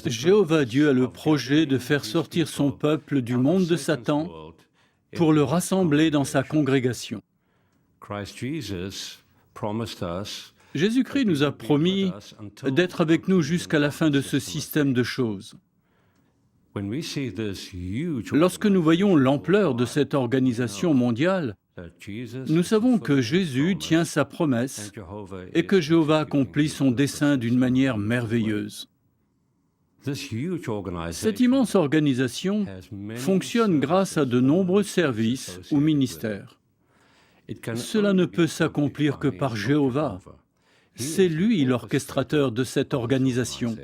Jéhovah Dieu a le projet de faire sortir son peuple du monde de Satan pour le rassembler dans sa congrégation. Jésus-Christ nous a promis d'être avec nous jusqu'à la fin de ce système de choses. Lorsque nous voyons l'ampleur de cette organisation mondiale, nous savons que Jésus tient sa promesse et que Jéhovah accomplit son dessein d'une manière merveilleuse. Cette immense organisation fonctionne grâce à de nombreux services ou ministères. Cela ne peut s'accomplir que par Jéhovah. C'est lui l'orchestrateur de cette organisation.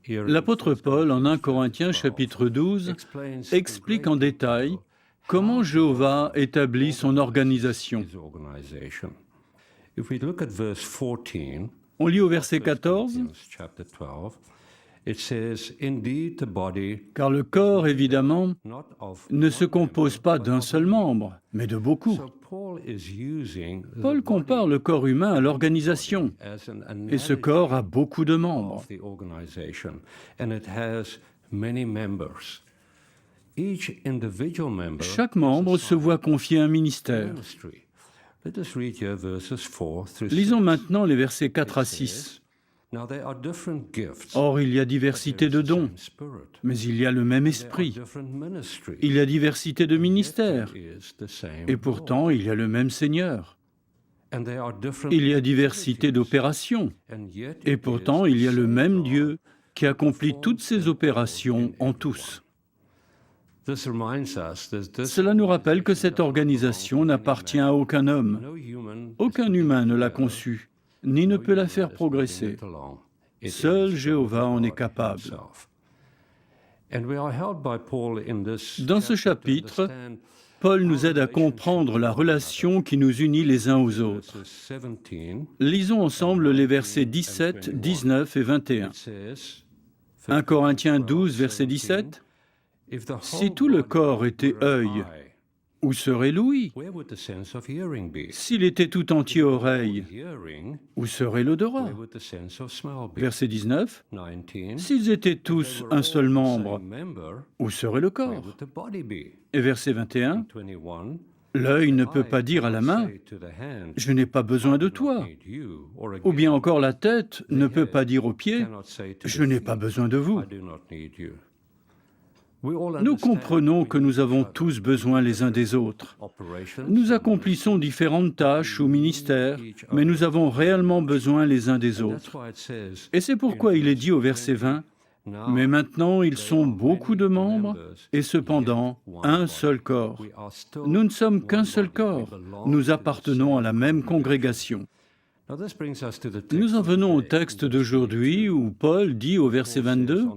L'apôtre Paul, en 1 Corinthiens chapitre 12, explique en détail comment Jéhovah établit son organisation. On lit au verset 14, « Car le corps, évidemment, ne se compose pas d'un seul membre, mais de beaucoup. » Paul compare le corps humain à l'organisation, et ce corps a beaucoup de membres. Chaque membre se voit confier un ministère. Lisons maintenant les versets 4 à 6. Or, il y a diversité de dons, mais il y a le même esprit. Il y a diversité de ministères, et pourtant il y a le même Seigneur. Il y a diversité d'opérations, et pourtant il y a le même Dieu qui accomplit toutes ces opérations en tous. Cela nous rappelle que cette organisation n'appartient à aucun homme. Aucun humain ne l'a conçue, ni ne peut la faire progresser. Seul Jéhovah en est capable. Dans ce chapitre, Paul nous aide à comprendre la relation qui nous unit les uns aux autres. Lisons ensemble les versets 17, 19 et 21. 1 Corinthiens 12, verset 17. « Si tout le corps était œil, où serait l'ouïe? S'il était tout entier oreille, où serait l'odorat? » Verset 19. « S'ils étaient tous un seul membre, où serait le corps? » Et verset 21. « L'œil ne peut pas dire à la main, « Je n'ai pas besoin de toi. » Ou bien encore la tête ne peut pas dire aux pieds, « Je n'ai pas besoin de vous. » Nous comprenons que nous avons tous besoin les uns des autres. Nous accomplissons différentes tâches ou ministères, mais nous avons réellement besoin les uns des autres. Et c'est pourquoi il est dit au verset 20, « Mais maintenant ils sont beaucoup de membres, et cependant un seul corps. Nous ne sommes qu'un seul corps, nous appartenons à la même congrégation. » Nous en venons au texte d'aujourd'hui où Paul dit au verset 22,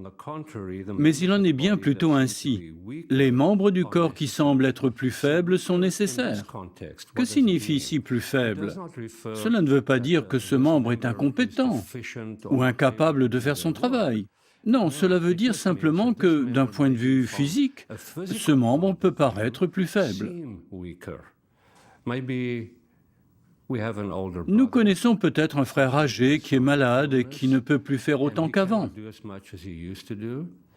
« Mais il en est bien plutôt ainsi. Les membres du corps qui semblent être plus faibles sont nécessaires. » Que signifie ici plus faible? Cela ne veut pas dire que ce membre est incompétent ou incapable de faire son travail. Non, cela veut dire simplement que, d'un point de vue physique, ce membre peut paraître plus faible. Nous connaissons peut-être un frère âgé qui est malade et qui ne peut plus faire autant qu'avant.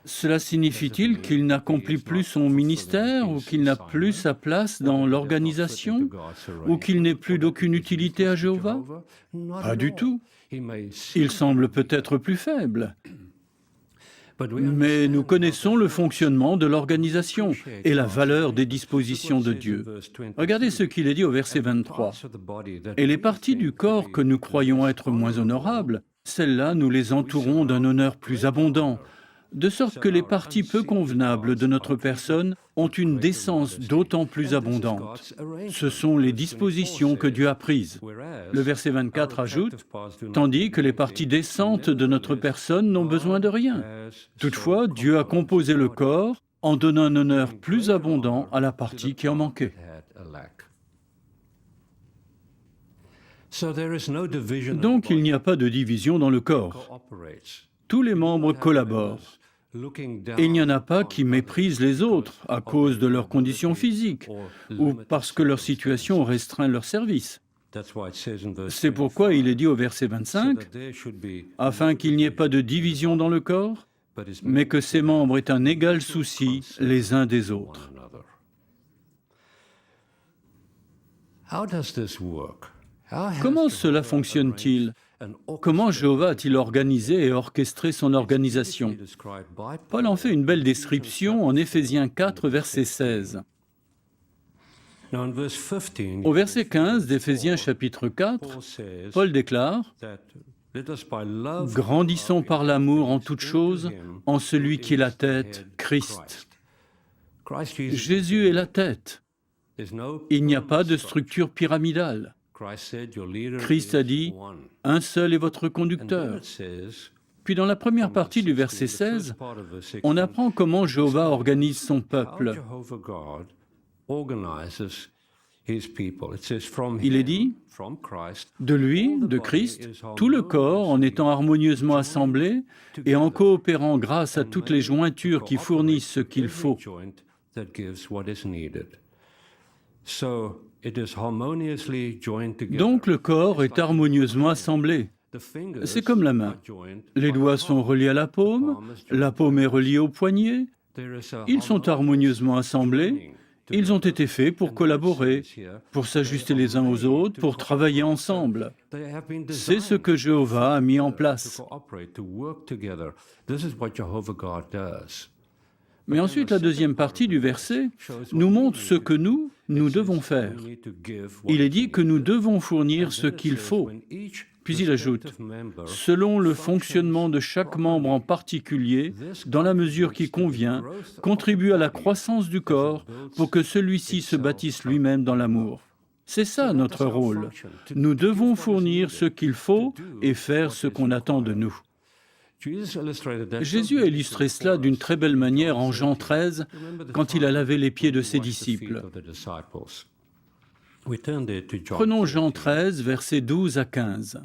Cela signifie-t-il qu'il n'accomplit plus son ministère ou qu'il n'a plus sa place dans l'organisation ou qu'il n'ait plus d'aucune utilité à Jéhovah? Pas du tout. Il semble peut-être plus faible. Mais nous connaissons le fonctionnement de l'organisation et la valeur des dispositions de Dieu. Regardez ce qu'il est dit au verset 23. « Et les parties du corps que nous croyons être moins honorables, celles-là nous les entourons d'un honneur plus abondant, de sorte que les parties peu convenables de notre personne ont une décence d'autant plus abondante. Ce sont les dispositions que Dieu a prises. » Le verset 24 ajoute, « Tandis que les parties décentes de notre personne n'ont besoin de rien. Toutefois, Dieu a composé le corps en donnant un honneur plus abondant à la partie qui en manquait. » Donc, il n'y a pas de division dans le corps. Tous les membres collaborent. Et il n'y en a pas qui méprisent les autres à cause de leurs conditions physiques ou parce que leur situation restreint leur service. C'est pourquoi il est dit au verset 25, afin qu'il n'y ait pas de division dans le corps, mais que ses membres aient un égal souci les uns des autres. Comment cela fonctionne-t-il? Comment Jéhovah a-t-il organisé et orchestré son organisation? Paul en fait une belle description en Éphésiens 4, verset 16. Au verset 15 d'Éphésiens chapitre 4, Paul déclare « Grandissons par l'amour en toutes choses, en celui qui est la tête, Christ. » Jésus est la tête. Il n'y a pas de structure pyramidale. Christ a dit « Un seul est votre conducteur ». Puis dans la première partie du verset 16, on apprend comment Jéhovah organise son peuple. Il est dit, de lui, de Christ, tout le corps, en étant harmonieusement assemblé et en coopérant grâce à toutes les jointures qui fournissent ce qu'il faut. Donc le corps est harmonieusement assemblé. C'est comme la main. Les doigts sont reliés à la paume est reliée au poignet. Ils sont harmonieusement assemblés. Ils ont été faits pour collaborer, pour s'ajuster les uns aux autres, pour travailler ensemble. C'est ce que Jéhovah a mis en place. Mais ensuite, la deuxième partie du verset nous montre ce que nous devons faire. Il est dit que nous devons fournir ce qu'il faut. Puis il ajoute, selon le fonctionnement de chaque membre en particulier, dans la mesure qui convient, contribue à la croissance du corps pour que celui-ci se bâtisse lui-même dans l'amour. C'est ça notre rôle. Nous devons fournir ce qu'il faut et faire ce qu'on attend de nous. Jésus a illustré cela d'une très belle manière en Jean 13, quand il a lavé les pieds de ses disciples. Prenons Jean 13, versets 12 à 15.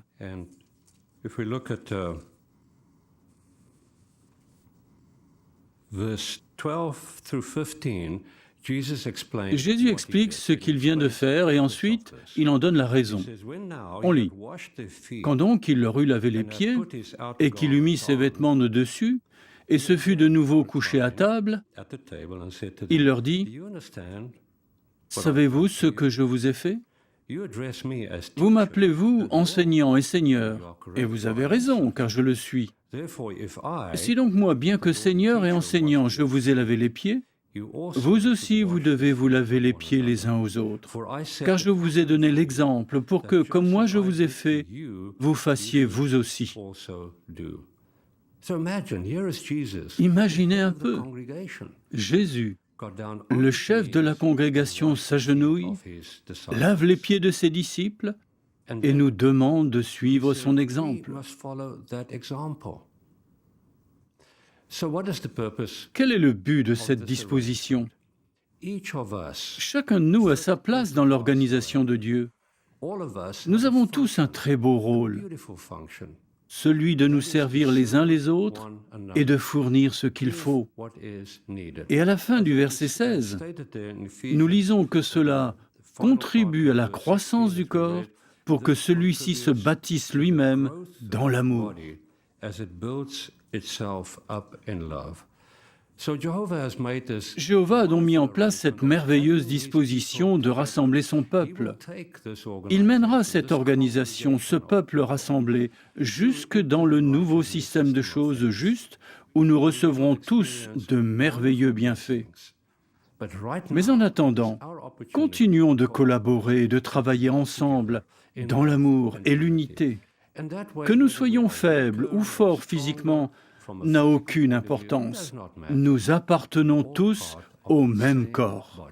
Jésus explique ce qu'il vient de faire et ensuite, il en donne la raison. On lit. Quand donc il leur eut lavé les pieds et qu'il eut mis ses vêtements de dessus et se fut de nouveau couché à table, il leur dit, « Savez-vous ce que je vous ai fait? Vous m'appelez, vous, enseignant et Seigneur, et vous avez raison, car je le suis. Si donc moi, bien que Seigneur et enseignant, je vous ai lavé les pieds, vous aussi, vous devez vous laver les pieds les uns aux autres, car je vous ai donné l'exemple pour que, comme moi je vous ai fait, vous fassiez vous aussi. » Imaginez un peu, Jésus, le chef de la congrégation s'agenouille, lave les pieds de ses disciples et nous demande de suivre son exemple. Quel est le but de cette disposition? Chacun de nous a sa place dans l'organisation de Dieu. Nous avons tous un très beau rôle, celui de nous servir les uns les autres et de fournir ce qu'il faut. Et à la fin du verset 16, nous lisons que cela contribue à la croissance du corps pour que celui-ci se bâtisse lui-même dans l'amour. Jéhovah a donc mis en place cette merveilleuse disposition de rassembler son peuple. Il mènera cette organisation, ce peuple rassemblé, jusque dans le nouveau système de choses justes où nous recevrons tous de merveilleux bienfaits. Mais en attendant, continuons de collaborer et de travailler ensemble dans l'amour et l'unité. Que nous soyons faibles ou forts physiquement n'a aucune importance. Nous appartenons tous au même corps.